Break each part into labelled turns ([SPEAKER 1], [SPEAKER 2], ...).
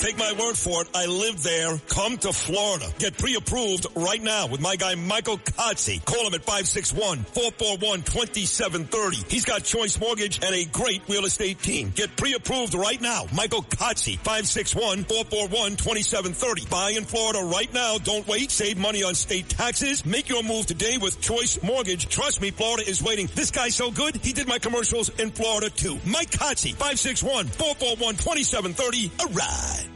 [SPEAKER 1] Take my word for it. I live there. Come to Florida. Get pre-approved right now with my guy Michael Kotze. Call him at 561-441-2730. He's got Choice Mortgage and a great real estate team. Get pre-approved right now. Michael Kotze, 561-441-2730. Buy in Florida right now. Don't wait. Save money on state taxes. Make your move today with Choice Mortgage. Trust me, Florida is waiting. This guy's so good, he did my commercials in Florida too. Mike Kotze, 561-441-2730. A ride.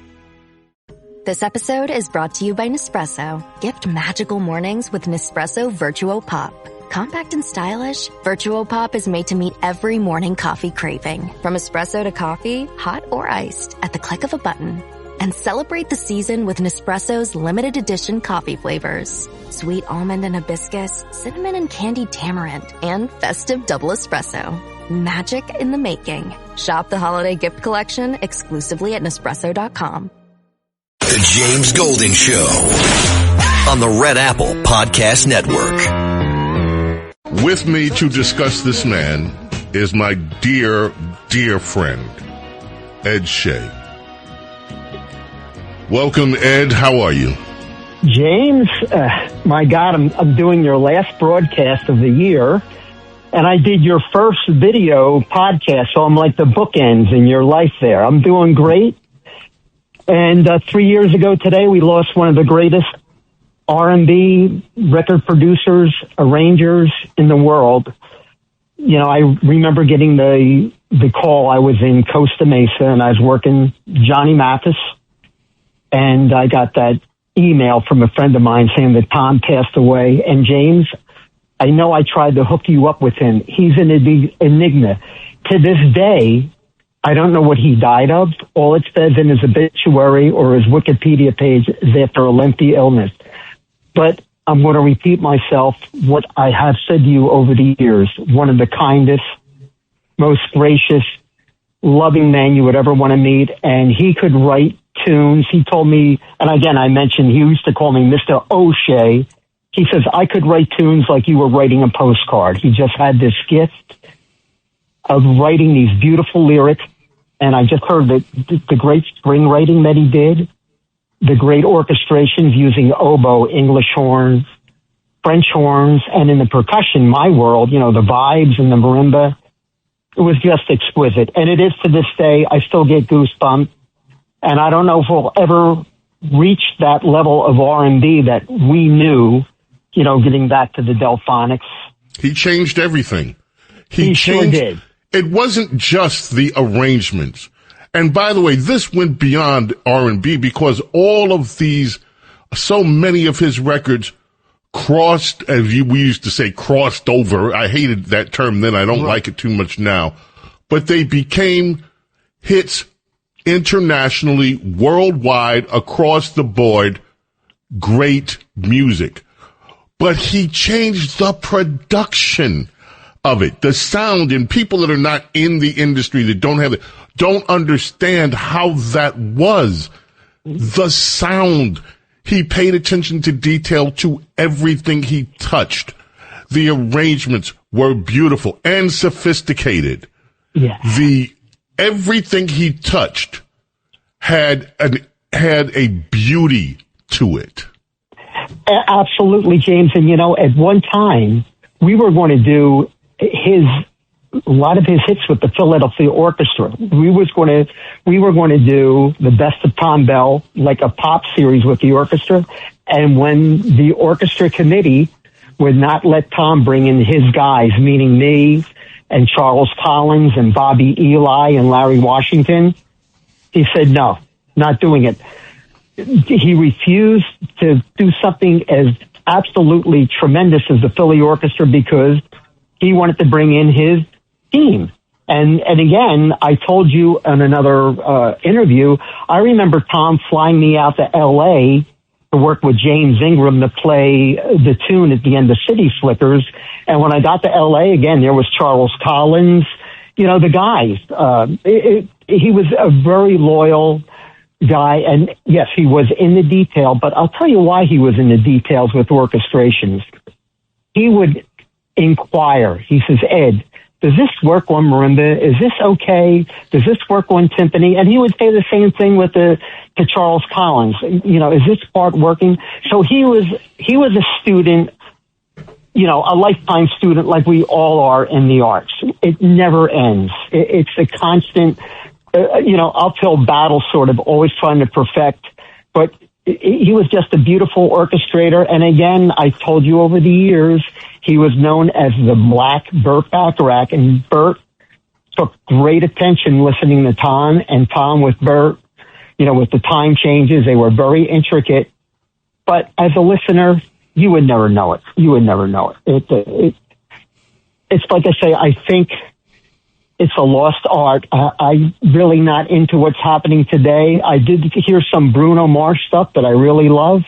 [SPEAKER 2] This episode is brought to you by Nespresso. Gift magical mornings with Nespresso Virtuo Pop. Compact and stylish, Virtuo Pop is made to meet every morning coffee craving. From espresso to coffee, hot or iced, at the click of a button. And celebrate the season with Nespresso's limited edition coffee flavors. Sweet almond and hibiscus, cinnamon and candied tamarind, and festive double espresso. Magic in the making. Shop the holiday gift collection exclusively at Nespresso.com.
[SPEAKER 3] The James Golden Show on the Red Apple Podcast Network.
[SPEAKER 4] With me to discuss this man is my dear, dear friend, Ed Shea. Welcome, Ed. How are you?
[SPEAKER 5] James, my God, I'm doing your last broadcast of the year, and I did your first video podcast, so I'm like the bookends in your life there. I'm doing great. And 3 years ago today, we lost one of the greatest R&B record producers, arrangers in the world. You know, I remember getting the call. I was in Costa Mesa, and I was working Johnny Mathis, and I got that email from a friend of mine saying that Tom passed away. And James, I know I tried to hook you up with him. He's an enigma. To this day, I don't know what he died of. All it says in his obituary or his Wikipedia page is after a lengthy illness. But I'm going to repeat myself, what I have said to you over the years. One of the kindest, most gracious, loving men you would ever want to meet. And he could write tunes. He told me, and again, I mentioned he used to call me Mr. O'Shea. He says, I could write tunes like you were writing a postcard. He just had this gift of writing these beautiful lyrics. And I just heard that the great string writing that he did, the great orchestrations using oboe, English horns, French horns, and in the percussion, my world, you know, the vibes and the marimba, it was just exquisite. And it is to this day. I still get goosebumps. And I don't know if we'll ever reach that level of R&B that we knew, you know, getting back to the Delphonics.
[SPEAKER 4] He changed everything.
[SPEAKER 5] He sure did.
[SPEAKER 4] It wasn't just the arrangements. And by the way, this went beyond R&B because all of these, so many of his records crossed, as we used to say, crossed over. I hated that term then. I don't like it too much now. But they became hits internationally, worldwide, across the board. Great music. But he changed the production of it, the sound, and people that are not in the industry, that don't have it, don't understand how that was. The sound. He paid attention to detail to everything he touched. The arrangements were beautiful and sophisticated.
[SPEAKER 5] Yeah.
[SPEAKER 4] Everything he touched had a beauty to it.
[SPEAKER 5] Absolutely, James. And you know, at one time we were going to do a lot of his hits with the Philadelphia Orchestra. We were going to do the best of Tom Bell, like a pop series with the orchestra. And when the orchestra committee would not let Tom bring in his guys, meaning me and Charles Collins and Bobby Eli and Larry Washington, he said, no, not doing it. He refused to do something as absolutely tremendous as the Philly Orchestra because he wanted to bring in his team. And again, I told you in another interview, I remember Tom flying me out to L.A. to work with James Ingram to play the tune at the end of City Slickers. And when I got to L.A. again, there was Charles Collins, you know, the guys. He was a very loyal guy. And yes, he was in the detail, but I'll tell you why he was in the details with orchestrations. He would inquire. He says, Ed, does this work on marimba? Is this okay? Does this work on timpani? And he would say the same thing to Charles Collins. Is this part working? So he was a student, a lifetime student like we all are in the arts. It never ends. It's a constant, uphill battle, sort of always trying to perfect. But he was just a beautiful orchestrator. And again, I told you over the years, he was known as the Black Burt Bacharach, and Burt took great attention listening to Tom, and Tom with Burt, with the time changes, they were very intricate. But as a listener, you would never know it. You would never know it. It's like I say, I think it's a lost art. I'm really not into what's happening today. I did hear some Bruno Mars stuff that I really love,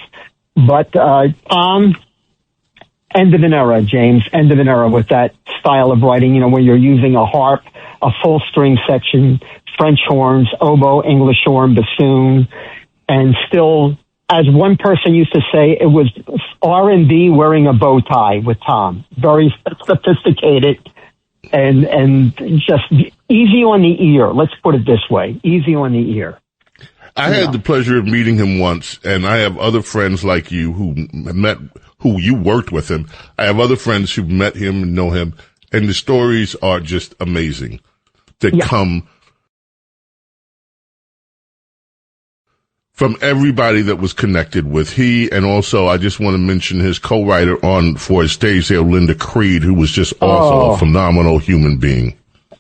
[SPEAKER 5] but Tom, end of an era, James, end of an era with that style of writing, where you're using a harp, a full string section, French horns, oboe, English horn, bassoon, and still, as one person used to say, it was R&B wearing a bow tie with Tom. Very sophisticated and just easy on the ear. Let's put it this way, easy on the ear.
[SPEAKER 4] I had the pleasure of meeting him once, and I have other friends like you who you worked with him. I have other friends who met him and know him, and the stories are just amazing that come from everybody that was connected with he, and also I just want to mention his co-writer on For His Stage Sale, Linda Creed, who was just also a phenomenal human being.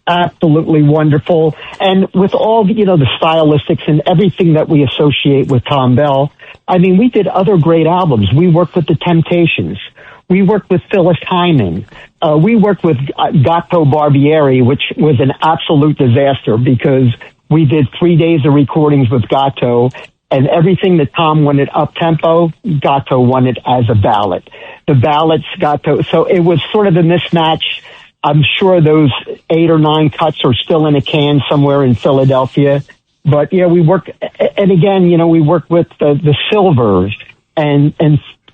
[SPEAKER 5] Absolutely wonderful. And with all, the stylistics and everything that we associate with Tom Bell, I mean, we did other great albums. We worked with The Temptations. We worked with Phyllis Hyman. We worked with Gatto Barbieri, which was an absolute disaster because we did 3 days of recordings with Gatto, and everything that Tom wanted up-tempo, Gatto wanted as a ballad. The ballads, Gatto. So it was sort of a mismatch. I'm sure those 8 or 9 cuts are still in a can somewhere in Philadelphia. But yeah, we work, and again, we work with the Silvers and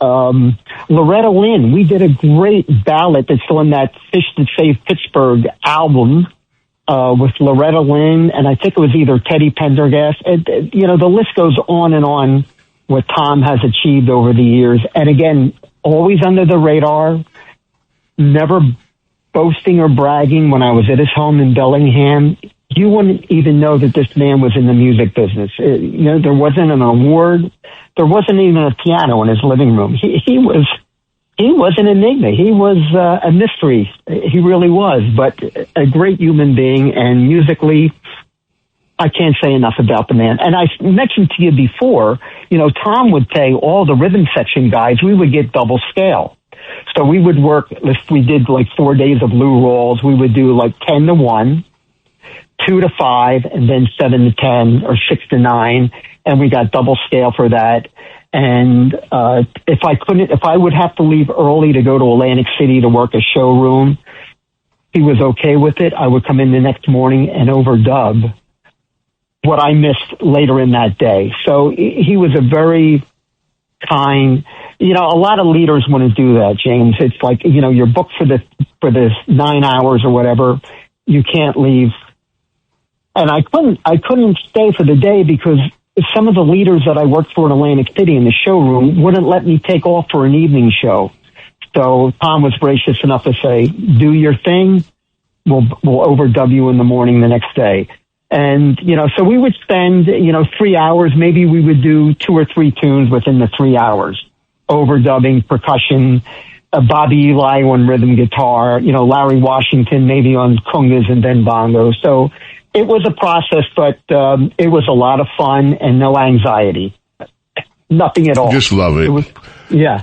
[SPEAKER 5] Loretta Lynn. We did a great ballad that's on that Fish That Save Pittsburgh album with Loretta Lynn, and I think it was either Teddy Pendergast. The list goes on what Tom has achieved over the years. And again, always under the radar, never boasting or bragging. When I was at his home in Bellingham, you wouldn't even know that this man was in the music business. There wasn't an award. There wasn't even a piano in his living room. He was an enigma. He was a mystery. He really was, but a great human being. And musically, I can't say enough about the man. And I mentioned to you before, Tom would pay all the rhythm section guys. We would get double scale. So we would work, if we did like 4 days of Lou Rawls, we would do like 10 to 1, 2 to 5, and then 7 to 10 or 6 to 9. And we got double scale for that. And if I would have to leave early to go to Atlantic City to work a showroom, he was okay with it. I would come in the next morning and overdub what I missed later in that day. So he was a very kind, a lot of leaders want to do that, James. It's like, you're booked for the 9 hours or whatever. You can't leave. And I couldn't stay for the day because some of the leaders that I worked for in Atlantic City in the showroom wouldn't let me take off for an evening show. So Tom was gracious enough to say, do your thing. We'll overdub you in the morning the next day. And, so we would spend, 3 hours. Maybe we would do 2 or 3 tunes within the 3 hours. Overdubbing, percussion, Bobby Eli on rhythm guitar, Larry Washington maybe on congas and then bongos. So it was a process, but it was a lot of fun and no anxiety. Nothing at all.
[SPEAKER 4] Just love it.
[SPEAKER 5] Yeah.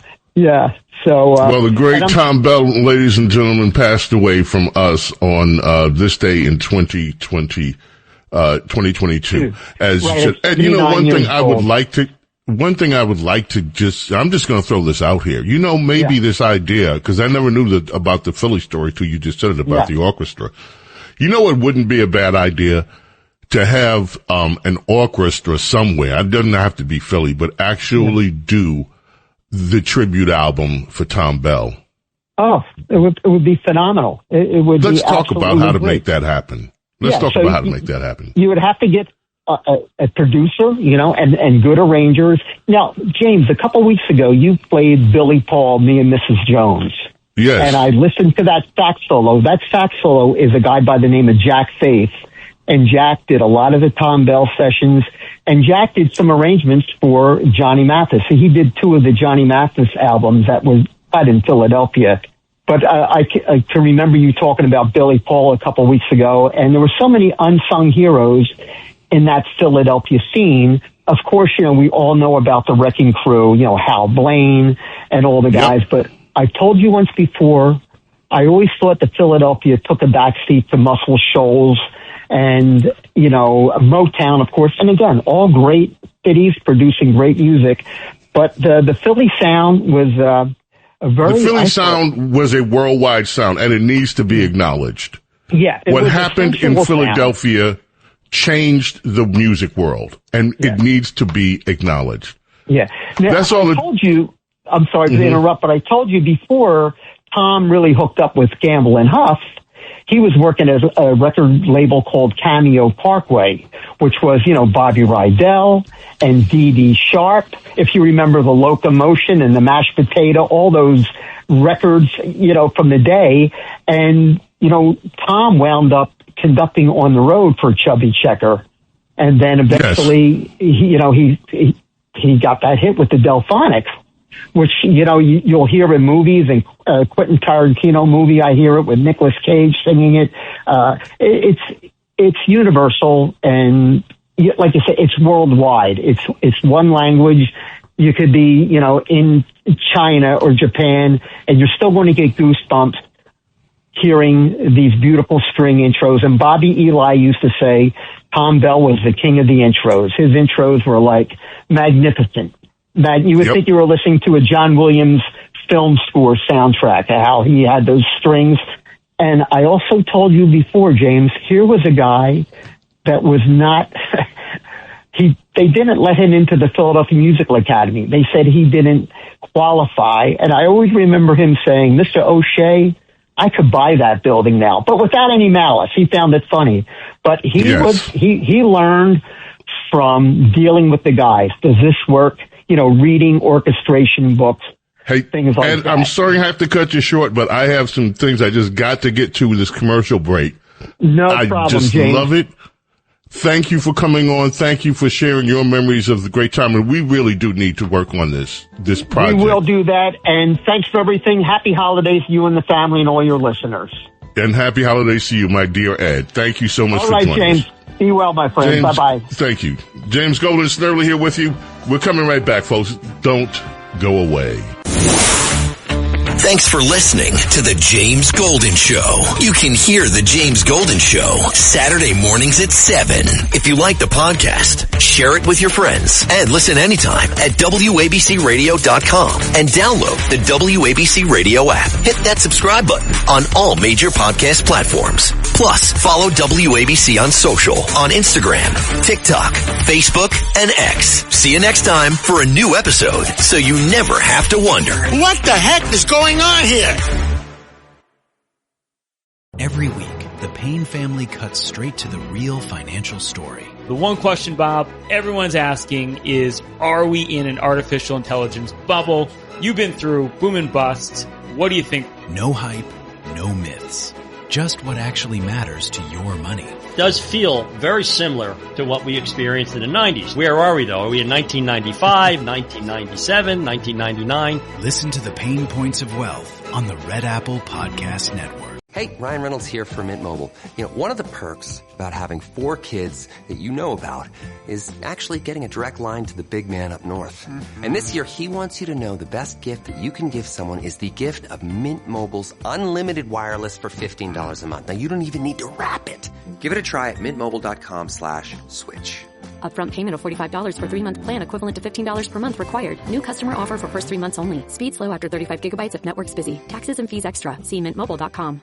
[SPEAKER 5] So,
[SPEAKER 4] well, the great Tom Bell, ladies and gentlemen, passed away from us on this day in 2022. As right, you said, and one thing I would like to I'm just going to throw this out here. Maybe this idea, because I never knew about the Philly story till you just said it about the orchestra. It wouldn't be a bad idea to have an orchestra somewhere. It doesn't have to be Philly, but actually do the tribute album for Tom Bell.
[SPEAKER 5] Oh, it would be phenomenal. It would.
[SPEAKER 4] Let's
[SPEAKER 5] be
[SPEAKER 4] talk about how to
[SPEAKER 5] great.
[SPEAKER 4] make that happen. Let's talk about how to make that happen.
[SPEAKER 5] You would have to get a producer, and good arrangers. Now, James, a couple weeks ago, you played Billy Paul, Me and Mrs. Jones.
[SPEAKER 4] Yes.
[SPEAKER 5] And I listened to that sax solo. That sax solo is a guy by the name of Jack Faith. And Jack did a lot of the Tom Bell sessions. And Jack did some arrangements for Johnny Mathis. So he did 2 of the Johnny Mathis albums that was cut in Philadelphia. But I can remember you talking about Billy Paul a couple weeks ago. And there were so many unsung heroes in that Philadelphia scene. Of course, we all know about the Wrecking Crew, Hal Blaine and all the guys. Yep. But I told you once before, I always thought that Philadelphia took a backseat to Muscle Shoals and, Motown, of course. And again, all great cities producing great music. But the Philly sound was
[SPEAKER 4] the Philly sound was a worldwide sound, and it needs to be acknowledged.
[SPEAKER 5] Yeah.
[SPEAKER 4] What happened in Philadelphia changed the music world, and it needs to be acknowledged.
[SPEAKER 5] Yeah. Now,
[SPEAKER 4] That's all.
[SPEAKER 5] I told you, I'm sorry to interrupt, but I told you before Tom really hooked up with Gamble and Huff, he was working at a record label called Cameo Parkway, which was, Bobby Rydell and Dee Dee Sharp. If you remember the Locomotion and the Mashed Potato, all those records, from the day. And, Tom wound up conducting on the road for Chubby Checker. And then eventually, he got that hit with the Delphonics, which, you'll hear in movies, and Quentin Tarantino movie, I hear it with Nicolas Cage singing it. It's universal, and like I said, it's worldwide. It's one language. You could be, in China or Japan, and you're still going to get goosebumps hearing these beautiful string intros. And Bobby Eli used to say Tom Bell was the king of the intros. His intros were like magnificent. That you would think you were listening to a John Williams film score soundtrack, how he had those strings. And I also told you before, James, here was a guy that was not, they didn't let him into the Philadelphia Musical Academy. They said he didn't qualify. And I always remember him saying, Mr. O'Shea, I could buy that building now, but without any malice. He found it funny, but he learned from dealing with the guys. Does this work? Reading orchestration books, things like that.
[SPEAKER 4] I'm sorry I have to cut you short, but I have some things I just got to get to with this commercial break.
[SPEAKER 5] No problem,
[SPEAKER 4] I just
[SPEAKER 5] James.
[SPEAKER 4] love it. Thank you for coming on. Thank you for sharing your memories of the great time. And we really do need to work on this project.
[SPEAKER 5] We will do that. And thanks for everything. Happy holidays to you and the family and all your listeners.
[SPEAKER 4] And happy holidays to you, my dear Ed. Thank you so much for joining us.
[SPEAKER 5] All right, James. Be well, my friend.
[SPEAKER 4] James,
[SPEAKER 5] bye-bye.
[SPEAKER 4] Thank you. James Golden Snerdley here with you. We're coming right back, folks. Don't go away.
[SPEAKER 3] Thanks for listening to The James Golden Show. You can hear The James Golden Show Saturday mornings at 7. If you like the podcast, share it with your friends and listen anytime at WABCRadio.com and download the WABC Radio app. Hit that subscribe button on all major podcast platforms. Plus, follow WABC on social on Instagram, TikTok, Facebook, and X. See you next time for a new episode so you never have to wonder.
[SPEAKER 6] What the heck is going on here?
[SPEAKER 7] Every week, the Payne family cuts straight to the real financial story.
[SPEAKER 8] The one question, Bob, everyone's asking is, are we in an artificial intelligence bubble? You've been through boom and bust. What do you think?
[SPEAKER 7] No hype, no myths. Just what actually matters to your money.
[SPEAKER 9] Does feel very similar to what we experienced in the 90s. Where are we, though? Are we in 1995, 1997, 1999?
[SPEAKER 7] Listen to the Pain Points of Wealth on the Red Apple Podcast Network.
[SPEAKER 10] Hey, Ryan Reynolds here from Mint Mobile. One of the perks about having 4 kids that you know about is actually getting a direct line to the big man up north. Mm-hmm. And this year, he wants you to know the best gift that you can give someone is the gift of Mint Mobile's unlimited wireless for $15 a month. Now, you don't even need to wrap it. Give it a try at mintmobile.com/switch.
[SPEAKER 11] Upfront payment of $45 for 3-month plan equivalent to $15 per month required. New customer offer for first 3 months only. Speed slow after 35 gigabytes if network's busy. Taxes and fees extra. See mintmobile.com.